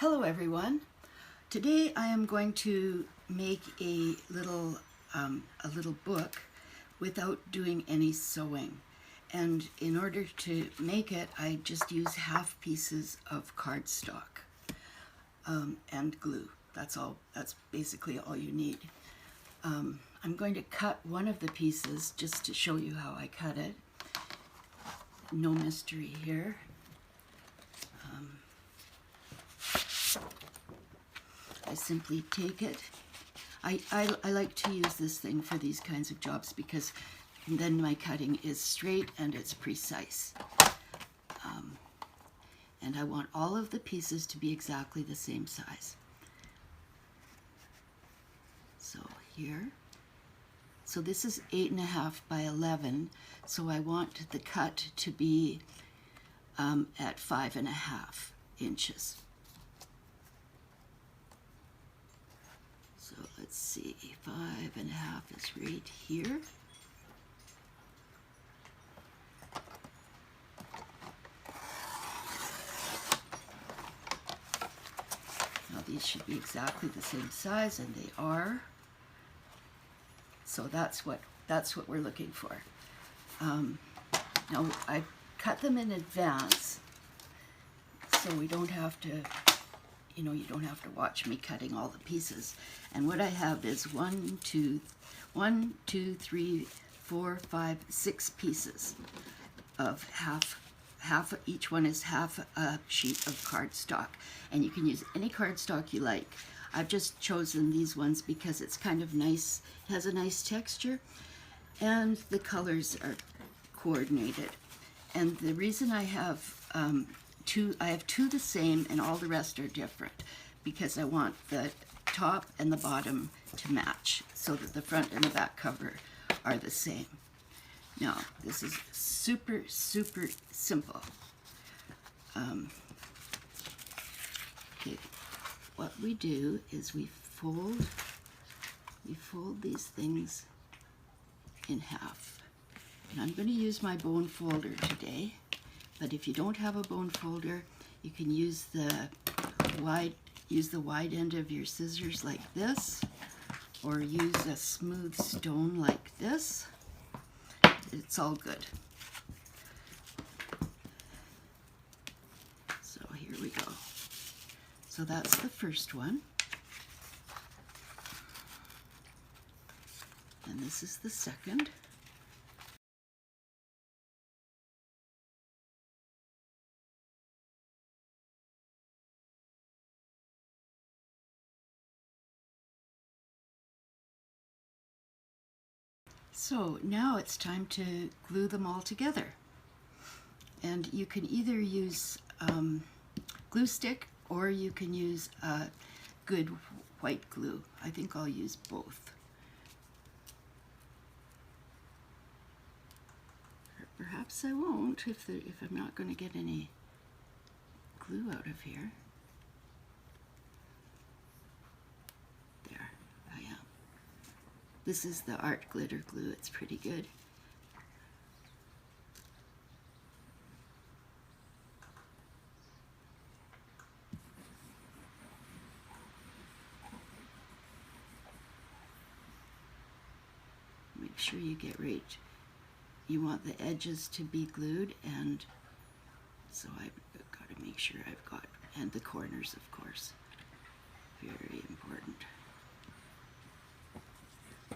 Hello everyone. Today I am going to make a little book without doing any sewing. And in order to make it, I just use half pieces of cardstock and glue. That's all. That's basically all you need. I'm going to cut one of the pieces just to show you how I cut it. No mystery here. I simply take it. I like to use this thing for these kinds of jobs because then my cutting is straight and it's precise. And I want all of the pieces to be exactly the same size. So here. So this is 8.5 by 11. So I want the cut to be at 5.5 inches. So let's see, 5.5 is right here. Now these should be exactly the same size, and they are. So that's what we're looking for. Now I cut them in advance, so we don't have to. You don't have to watch me cutting all the pieces. And what I have is 1, 2, 3, 4, 5, 6 pieces of half. Each one is half a sheet of cardstock, and you can use any cardstock you like. I've just chosen these ones because it's kind of nice. It has a nice texture, and the colors are coordinated. And the reason I have two the same and all the rest are different, because I want the top and the bottom to match so that the front and the back cover are the same. Now, this is super simple. Okay, what we do is we fold these things in half. And I'm going to use my bone folder today. But if you don't have a bone folder, you can use the wide end of your scissors like this, or use a smooth stone like this. It's all good. So here we go. So that's the first one. And this is the second. So now it's time to glue them all together. And you can either use glue stick, or you can use good white glue. I think I'll use both. Perhaps I won't if I'm not going to get any glue out of here. There, I am. This is the art glitter glue. It's pretty good. Make sure you get right. You want the edges to be glued, and so I've got to make sure I've got, and the corners, of course. Very important.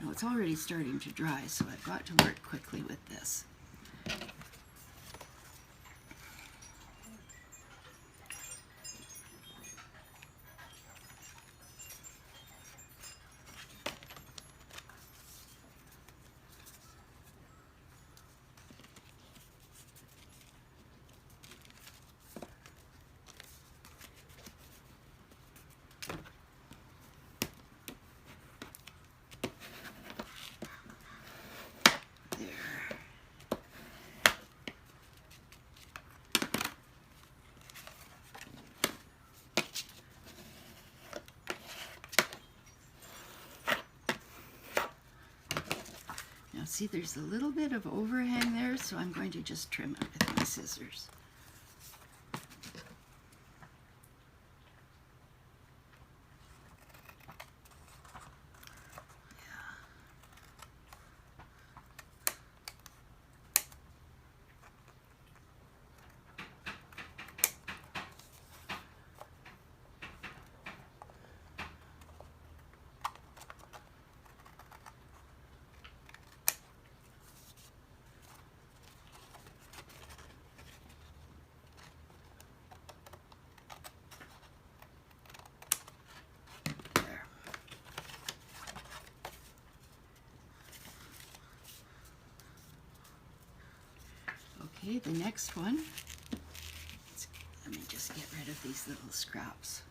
Now it's already starting to dry, so I've got to work quickly with this. Now see, there's a little bit of overhang there, so I'm going to just trim it with my scissors. Okay, the next one. Let me just get rid of these little scraps.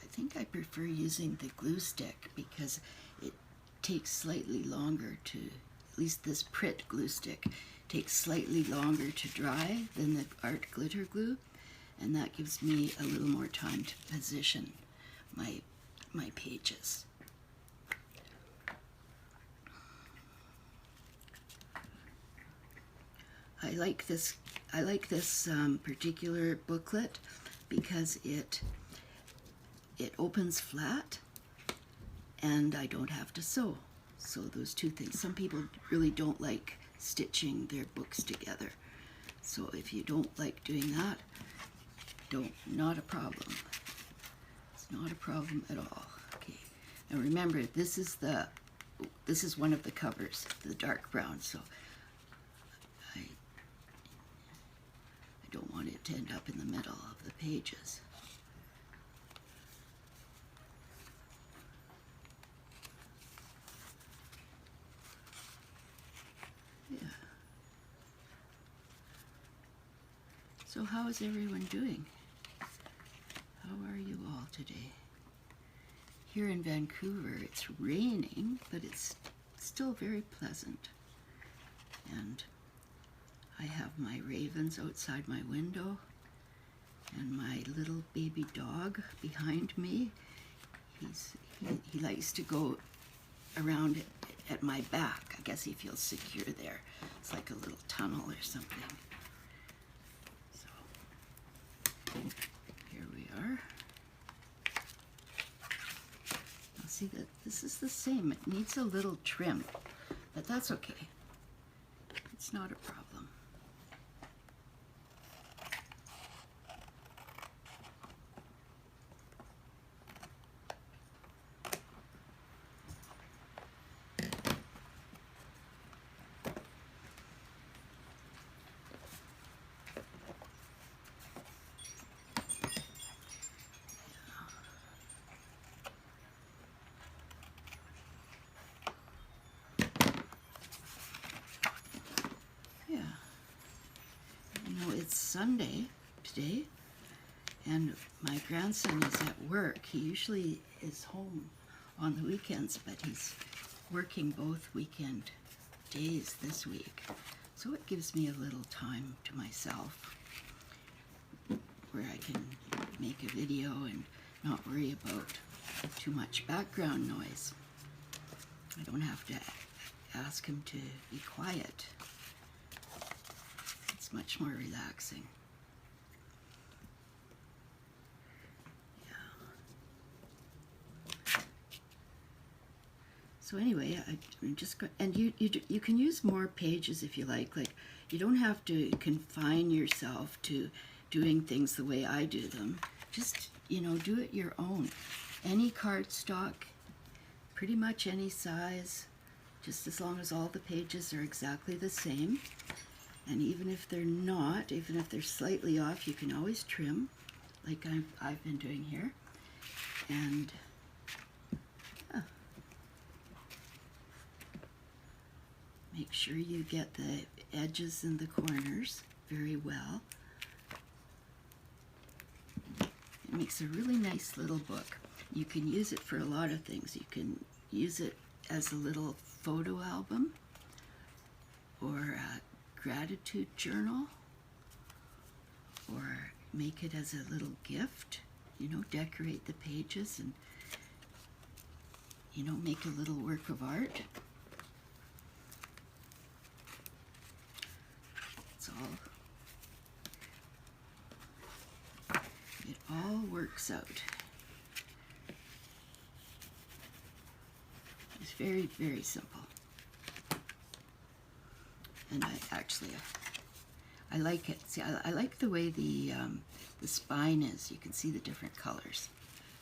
I think I prefer using the glue stick because it takes slightly longer to, at least this Pritt glue stick, takes slightly longer to dry than the art glitter glue, and that gives me a little more time to position my pages. I like this particular booklet because it opens flat and I don't have to sew. So those two things. Some people really don't like stitching their books together. So if you don't like doing that, not a problem. It's not a problem at all. Okay. Now remember, this is one of the covers, the dark brown, so I don't want it to end up in the middle of the pages. Yeah. So how is everyone doing? How are you all today? Here in Vancouver, it's raining, but it's still very pleasant. And I have my ravens outside my window and my little baby dog behind me. He likes to go around at my back. I guess he feels secure there. It's like a little tunnel or something. So here we are. Now see that this is the same. It needs a little trim, but that's okay. It's not a problem. It's Sunday today, and my grandson is at work. He usually is home on the weekends, but he's working both weekend days this week. So it gives me a little time to myself where I can make a video and not worry about too much background noise. I don't have to ask him to be quiet. Much more relaxing. Yeah. So anyway, I'm just going, and you can use more pages if you like. Like, you don't have to confine yourself to doing things the way I do them. Just, do it your own. Any cardstock, pretty much any size, just as long as all the pages are exactly the same. And even if they're not, even if they're slightly off, you can always trim, like I've been doing here. And yeah. Make sure you get the edges and the corners very well. It makes a really nice little book. You can use it for a lot of things. You can use it as a little photo album or gratitude journal, or make it as a little gift, decorate the pages and, make a little work of art. It all works out. It's very, very simple. And I like it. See, I like the way the spine is. You can see the different colors.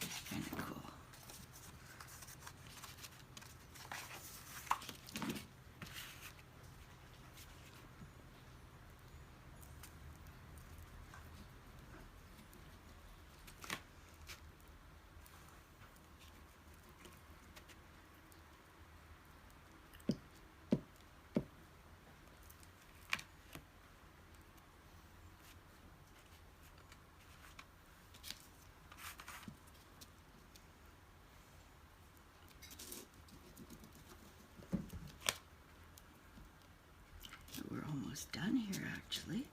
It's kind of cool. almost done here, actually.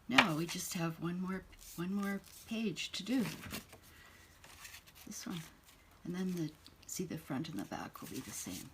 Now we just have one more page to do. This one. And then see the front and the back will be the same.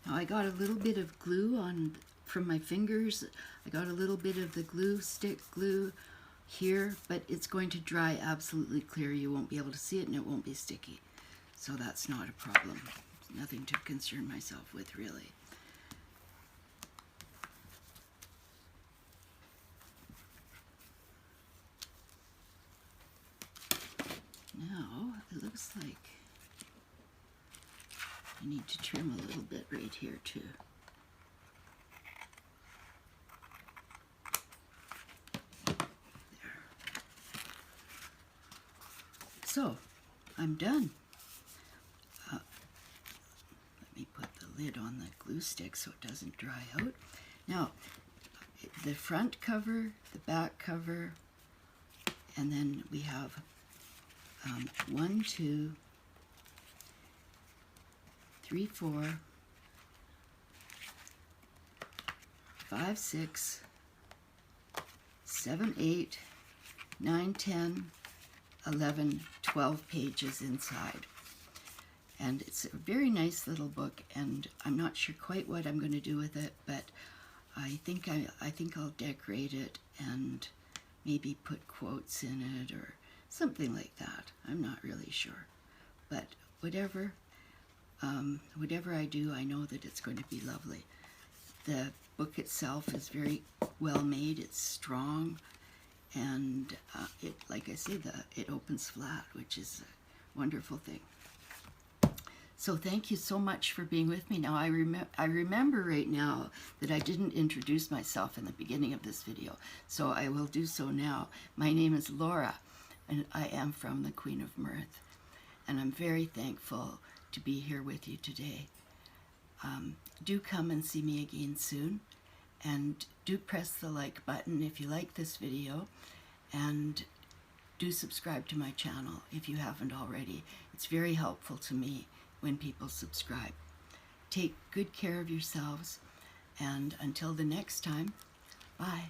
Now I got a little bit of glue on from my fingers. I got a little bit of the glue, stick glue here, but it's going to dry absolutely clear. You won't be able to see it and it won't be sticky. So that's not a problem. Nothing to concern myself with, really. Now it looks like I need to trim a little bit right here too. There. So, I'm done. Let me put the lid on the glue stick so it doesn't dry out. Now, the front cover, the back cover, and then we have 1, 2, 3, 4, 5, 6, 7, 8, 9, 10, 11, 12 pages inside. And it's a very nice little book, and I'm not sure quite what I'm going to do with it, but I think I'll decorate it and maybe put quotes in it or something like that. I'm not really sure, but whatever I do, I know that it's going to be lovely. The book itself is very well made. It's strong, and it, like I say, it opens flat, which is a wonderful thing. So thank you so much for being with me. Now I remember right now that I didn't introduce myself in the beginning of this video, so I will do so now. My name is Laura, and I am from the Queen of Mirth, and I'm very thankful to be here with you today. Do come and see me again soon, and do press the like button if you like this video, and do subscribe to my channel if you haven't already. It's very helpful to me when people subscribe. Take good care of yourselves, and until the next time, bye.